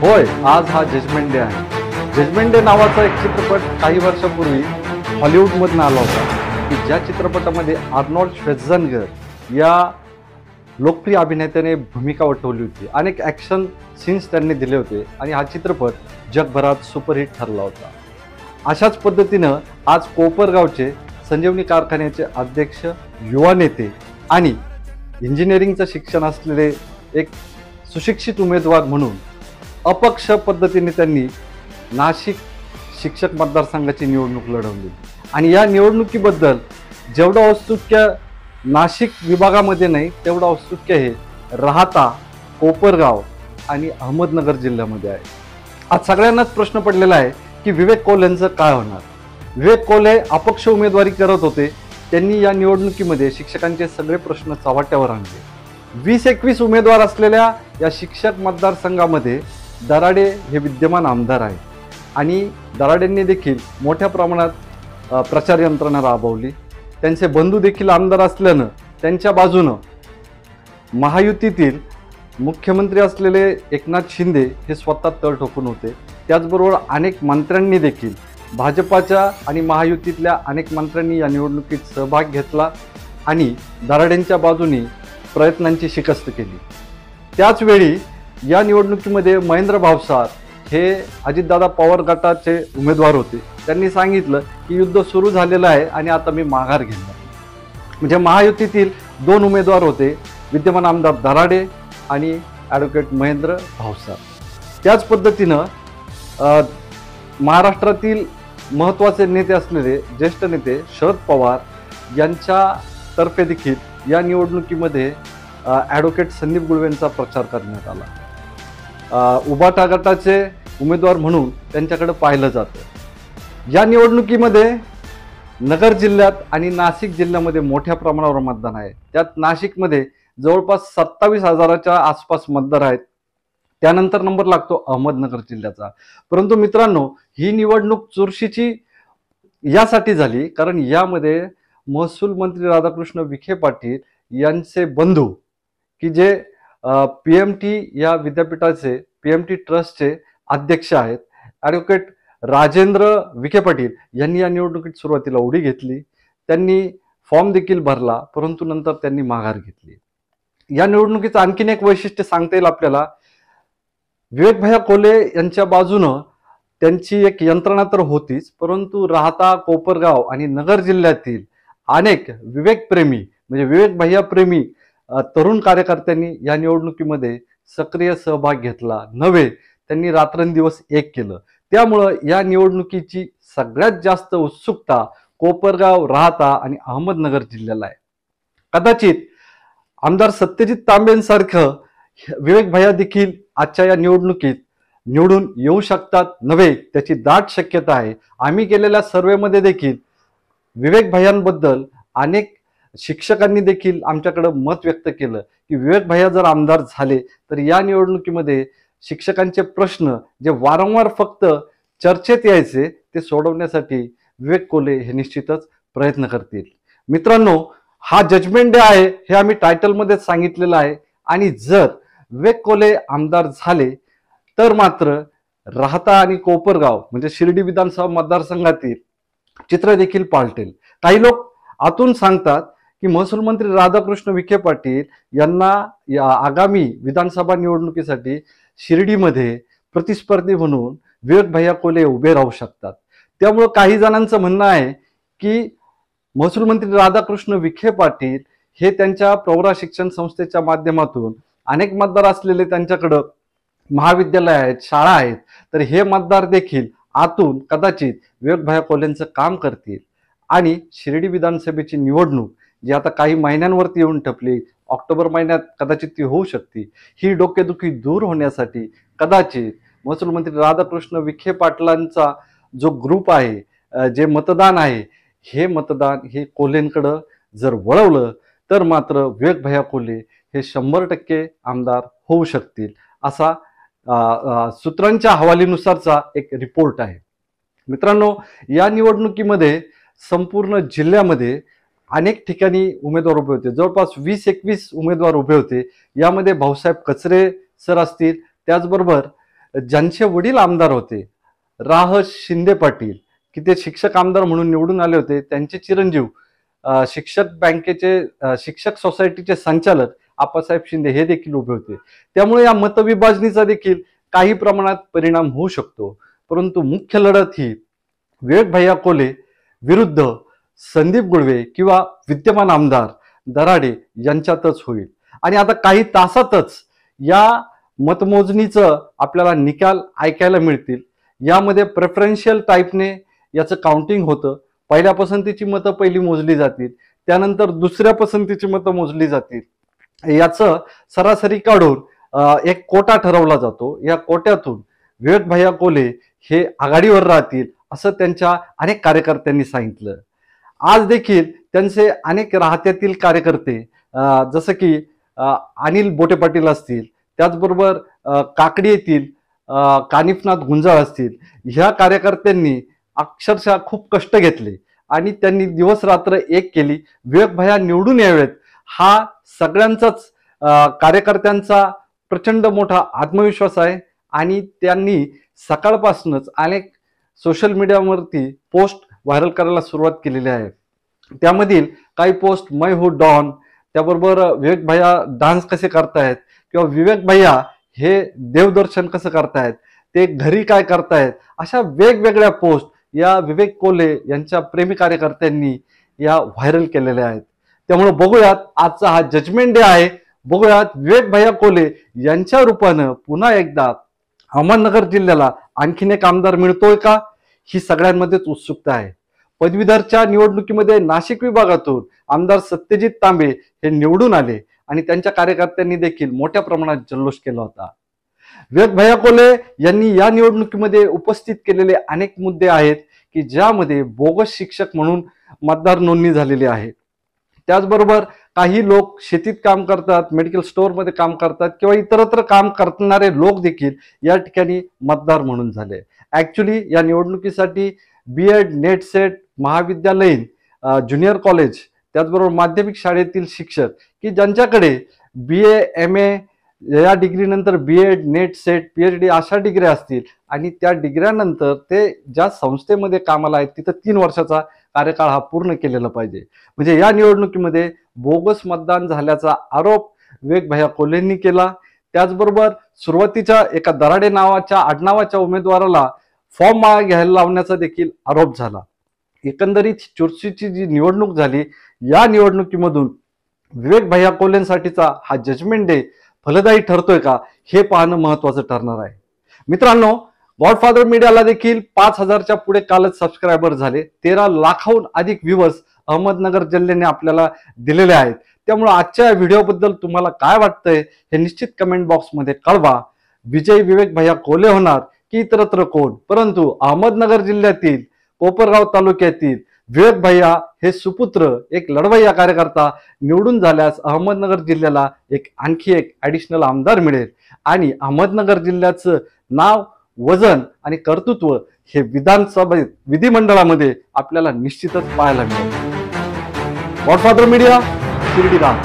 होय, आज हा जजमेंट डे आहे. जजमेंट डे नावाचा एक चित्रपट काही वर्षापूर्वी हॉलिवूडमधून आला होता की ज्या चित्रपटामध्ये आर्नोल्ड श्वार्झनेगर या लोकप्रिय अभिनेत्याने भूमिका वठवली होती. अनेक ॲक्शन सीन्स त्यांनी दिले होते आणि हा चित्रपट जगभरात सुपरहिट ठरला होता. अशाच पद्धतीनं आज कोपरगावचे संजीवनी कारखान्याचे अध्यक्ष, युवा नेते आणि इंजिनिअरिंगचं शिक्षण असलेले एक सुशिक्षित उमेदवार म्हणून अपक्ष पद्धतीने त्यांनी नाशिक शिक्षक मतदारसंघाची निवडणूक लढवली. आणि या निवडणुकीबद्दल जेवढं औत्सुक्य नाशिक विभागामध्ये नाही तेवढं औत्सुक्य हे राहाता, कोपरगाव आणि अहमदनगर जिल्ह्यामध्ये आहे. आज सगळ्यांनाच प्रश्न पडलेला आहे की विवेक कौल यांचं काय होणार. विवेक कौल हे अपक्ष उमेदवारी करत होते. त्यांनी या निवडणुकीमध्ये शिक्षकांचे सगळे प्रश्न चव्हाट्यावर आणले. 20-21 उमेदवार असलेल्या या शिक्षक मतदारसंघामध्ये दराडे हे विद्यमान आमदार आहेत आणि दराडेंनी देखील मोठ्या प्रमाणात प्रचार यंत्रणा राबवली. त्यांचे बंधू देखील आमदार असल्यानं त्यांच्या बाजूनं महायुतीतील मुख्यमंत्री असलेले एकनाथ शिंदे हे स्वतः तळ ठोकून होते. त्याचबरोबर अनेक मंत्र्यांनी देखील भाजपाच्या आणि महायुतीतल्या अनेक मंत्र्यांनी या निवडणुकीत सहभाग घेतला आणि दराडेंच्या बाजूने प्रयत्नांची शिकस्त केली. त्याचवेळी या निवडणुकीमध्ये महेंद्र भावसार हे अजितदादा पवार गटाचे उमेदवार होते. त्यांनी सांगितलं की युद्ध सुरू झालेलं आहे आणि आता मी माघार घेणार. म्हणजे महायुतीतील 2 उमेदवार होते, विद्यमान आमदार दराडे आणि ॲडव्होकेट महेंद्र भावसार. त्याच पद्धतीनं महाराष्ट्रातील महत्त्वाचे नेते असलेले ज्येष्ठ नेते शरद पवार यांच्यातर्फे देखील या निवडणुकीमध्ये ॲडव्होकेट संदीप गुळवेंचा प्रचार करण्यात आला. उभाटा गटाचे उमेदवार म्हणून त्यांच्याकडे पाहिलं जातं. या निवडणुकीमध्ये नगर जिल्ह्यात आणि नाशिक जिल्ह्यामध्ये मोठ्या प्रमाणावर मतदान आहे. त्यात नाशिकमध्ये जवळपास 27,000च्या आसपास मतदार आहेत. त्यानंतर नंबर लागतो अहमदनगर जिल्ह्याचा. परंतु मित्रांनो, ही निवडणूक चुरशीची यासाठी झाली कारण यामध्ये महसूल मंत्री राधाकृष्ण विखे पाटील यांचे बंधू की जे PMT या विद्यापीठाचे PMT ट्रस्टचे अध्यक्ष आहेत, ॲडव्होकेट राजेंद्र विखे पाटील यांनी या निवडणुकीत सुरुवातीला उडी घेतली. त्यांनी फॉर्म देखील भरला, परंतु नंतर त्यांनी माघार घेतली. या निवडणुकीचं आणखीन एक वैशिष्ट्य सांगता येईल आपल्याला. विवेक भैया कोल्हे यांच्या बाजूनं त्यांची एक यंत्रणा तर होतीच, परंतु राहाता, कोपरगाव आणि नगर जिल्ह्यातील अनेक विवेकप्रेमी म्हणजे विवेक भैया प्रेमी तरुण कार्यकर्त्यांनी या निवडणुकीमध्ये सक्रिय सहभाग घेतला नव्हे, त्यांनी रात्रंदिवस एक केलं. त्यामुळं या निवडणुकीची सगळ्यात जास्त उत्सुकता कोपरगाव, राहाता आणि अहमदनगर जिल्ह्याला आहे. कदाचित आमदार सत्यजित तांबेंसारखं विवेक भैया देखील आजच्या या निवडणुकीत निवडून येऊ शकतात नव्हे, त्याची दाट शक्यता आहे. आम्ही केलेल्या सर्वेमध्ये देखील विवेक भैयांबद्दल अनेक शिक्षकांनी देखील आमच्याकडे मत व्यक्त केलं की विवेक भैया जर आमदार झाले तर या निवडणुकीमध्ये शिक्षकांचे प्रश्न जे वारंवार फक्त चर्चेत यायचे ते सोडवण्यासाठी विवेक कोल्हे हे निश्चितच प्रयत्न करतील. मित्रांनो, हा जजमेंट डे आहे हे आम्ही टायटलमध्ये सांगितलेलं आहे आणि जर विवेक कोल्हे आमदार झाले तर मात्र राहाता आणि कोपरगाव म्हणजे शिर्डी विधानसभा मतदारसंघातील चित्र देखील पालटेल. काही लोक आतून सांगतात की महसूल मंत्री राधाकृष्ण विखे पाटील यांना या आगामी विधानसभा निवडणुकीसाठी शिर्डीमध्ये प्रतिस्पर्धी म्हणून विवेक भैया कोल्हे उभे राहू शकतात. त्यामुळं काही जणांचं म्हणणं आहे की महसूल मंत्री राधाकृष्ण विखे पाटील हे त्यांच्या प्रवरा शिक्षण संस्थेच्या माध्यमातून अनेक मतदार असलेले त्यांच्याकडं महाविद्यालय आहेत, शाळा आहेत, तर हे मतदार देखील आतून कदाचित विवेक भैया कोल्हेंचं काम करतील आणि शिर्डी विधानसभेची निवडणूक जी आता काही महिन्यांवरती येऊन ठपली, ऑक्टोबर महिन्यात कदाचित ती होऊ शकते. ही डोकेदुखी दूर होण्यासाठी कदाचित महसूल मंत्री राधाकृष्ण विखे पाटलांचा जो ग्रुप आहे, जे मतदान आहे, हे मतदान हे कोल्हेंकडं जर वळवलं तर मात्र विवेक भैया कोल्हे हे 100% आमदार होऊ शकतील असा सूत्रांच्या हवालीनुसारचा एक रिपोर्ट आहे. मित्रांनो, या निवडणुकीमध्ये संपूर्ण जिल्ह्यामध्ये अनेक ठिकाणी उमेदवार उभे होते. जवळपास 20-21 उमेदवार उभे होते. यामध्ये भाऊसाहेब कचरे सर असतील, त्याचबरोबर ज्यांचे वडील आमदार होते, राह शिंदे पाटील, की ते शिक्षक आमदार म्हणून निवडून आले होते, त्यांचे चिरंजीव शिक्षक बँकेचे शिक्षक सोसायटीचे संचालक आप्पासाहेब शिंदे हे देखील उभे होते. त्यामुळे या मतविभाजनीचा देखील काही प्रमाणात परिणाम होऊ शकतो. परंतु मुख्य लढत ही विवेक भैया कोल्हे विरुद्ध संदीप गुळवे किंवा विद्यमान आमदार दराडे यांच्यातच होईल. आणि आता काही तासातच या मतमोजणीचं आपल्याला निकाल ऐकायला मिळतील. यामध्ये प्रेफरन्शियल टाईपने याचं काउंटिंग होतं. पहिल्या पसंतीची मतं पहिली मोजली जातील, त्यानंतर दुसऱ्या पसंतीची मतं मोजली जातील. याचं सरासरी काढून एक कोटा ठरवला जातो. या कोट्यातून विवेक भैया कोल्हे हे आघाडीवर राहतील असं त्यांच्या अनेक कार्यकर्त्यांनी सांगितलं. आज देखील त्यांचे अनेक राहत्यातील कार्यकर्ते जसं की अनिल बोटे पाटील असतील, त्याचबरोबर काकडी येथील कानिफनाथ गुंजाळ असतील, ह्या कार्यकर्त्यांनी अक्षरशः खूप कष्ट घेतले आणि त्यांनी दिवस रात्र एक केली. विवेक भैया निवडून यावेत हा सगळ्यांचाच कार्यकर्त्यांचा प्रचंड मोठा आत्मविश्वास आहे. आणि त्यांनी सकाळपासूनच अनेक सोशल मीडियावरती पोस्ट व्हायरल करायला सुरुवात केलेली आहे. त्यामधील काही पोस्ट मै हू डॉन, त्याबरोबर विवेक भैया डान्स कसे करतायत किंवा विवेक भैया हे देवदर्शन कसं करतायत, ते घरी काय करतायत, अशा वेगवेगळ्या पोस्ट या विवेक कोल्हे यांच्या प्रेमी कार्यकर्त्यांनी या व्हायरल केलेल्या आहेत. त्यामुळे बघूयात, आजचा हा जजमेंट डे आहे. बघूयात विवेक भैया कोल्हे यांच्या रूपानं पुन्हा एकदा अहमदनगर जिल्ह्याला आणखीन एक आमदार मिळतोय का, ही सगळ्यांमध्येच उत्सुकता आहे. पदवीधरच्या निवडणुकीमध्ये नाशिक विभागातून आमदार सत्यजित तांबे हे निवडून आले आणि त्यांच्या कार्यकर्त्यांनी देखील मोठ्या प्रमाणात जल्लोष केला होता. विवेक भैया कोल्हे यांनी या निवडणुकीमध्ये उपस्थित केलेले अनेक मुद्दे आहेत की ज्यामध्ये बोगस शिक्षक म्हणून मतदार नोंदणी झालेली आहे. त्याचबरोबर काही लोक शेतीत काम करतात, मेडिकल स्टोअरमध्ये काम करतात किंवा इतरत्र काम करणारे लोक देखील या ठिकाणी मतदार म्हणून झाले. ऍक्च्युली या निवडणुकीसाठी बीएड, नेट सेट, महाविद्यालयीन, ज्युनियर कॉलेज, त्याचबरोबर माध्यमिक शाळेतील शिक्षक की ज्यांच्याकडे BA, MA या डिग्रीनंतर बीएड, नेट सेट, PhD अशा डिग्र्या असतील आणि त्या डिग्र्यानंतर ते ज्या संस्थेमध्ये कामाला आहेत तिथं 3 वर्षाचा कार्यकाळ हा पूर्ण केलेला पाहिजे. म्हणजे या निवडणुकीमध्ये बोगस मतदान झाल्याचा आरोप विवेक भैया कोल्हेंनी केला. त्याचबरोबर सुरुवातीच्या एका दराडे नावाच्या आडनावाच्या उमेदवाराला फॉर्म मागा घ्यायला लावण्याचा देखील आरोप झाला. एकंदरीत चुरशीची जी निवडणूक झाली, या निवडणुकीमधून विवेक भैया कोल्हेंसाठीचा हा जजमेंट डे फलदायी ठरतोय का हे पाहणं महत्वाचं ठरणार आहे. मित्रांनो, गॉडफादर मीडियाला देखील 5000च्या पुढे कालच सबस्क्रायबर झाले. 13 लाखाहून अधिक व्ह्यूअर्स अहमदनगर जिल्ह्याने आपल्याला दिलेले आहेत. त्यामुळे आजच्या व्हिडिओबद्दल तुम्हाला काय वाटतंय हे निश्चित कमेंट बॉक्समध्ये कळवा. विजय विवेक भैया कोल्हे होणार की इतरत्र कोण, परंतु अहमदनगर जिल्ह्यातील कोपरगाव तालुक्यातील विवेक भैया हे सुपुत्र एक लढवय्या कार्यकर्ता निवडून झाल्यास अहमदनगर जिल्ह्याला आणखी एक ऍडिशनल आमदार मिळेल आणि अहमदनगर जिल्ह्याचं नाव, वजन आणि कर्तृत्व हे विधानसभेत, विधिमंडळामध्ये आपल्याला निश्चितच पाहायला मिळेल. Godfather media, Shirdi Ram.